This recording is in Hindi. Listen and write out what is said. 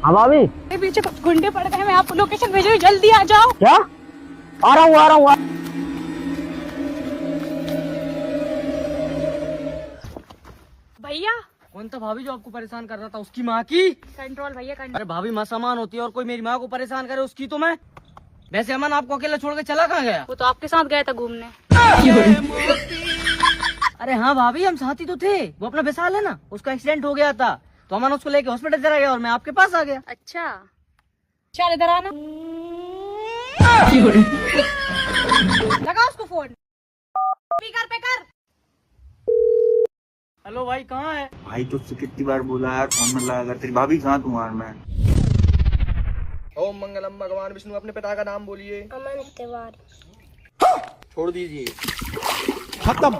हाँ भाभी। पीछे कुछ गुंडे पड़ गए, मैं आपको लोकेशन भेज रही हूँ, जल्दी आ जाओ। क्या? आ रहा हूँ आ रहा हूँ। भैया कौन था भाभी जो आपको परेशान कर रहा था? उसकी माँ की। कंट्रोल भैया कंट्रोल। अरे भाभी माँ समान होती है और कोई मेरी माँ को परेशान करे उसकी तो मैं। वैसे अमन आपको अकेला छोड़ के चला कहाँ गया? वो तो आपके साथ गया था घूमने। अरे हाँ भाभी, हम साथी तो थे। वो अपना विशाल है ना, उसका एक्सीडेंट हो गया था तो अमन उसको लेके हॉस्पिटल चला गया और मैं आपके पास आ गया। अच्छा चल इधर आना। लगा उसको फोन, स्पीकर पे कर। हेलो भाई, कहाँ है? भाई तुझसे कितनी बार बोला यार, फोन में लगा कर। तेरी भाभी कहाँ? तू यार मैं। ओम मंगलम भगवान विष्णु, अपने पिता का नाम बोलिए। अमन तिवारी। छोड़ दीजिए। खत्म।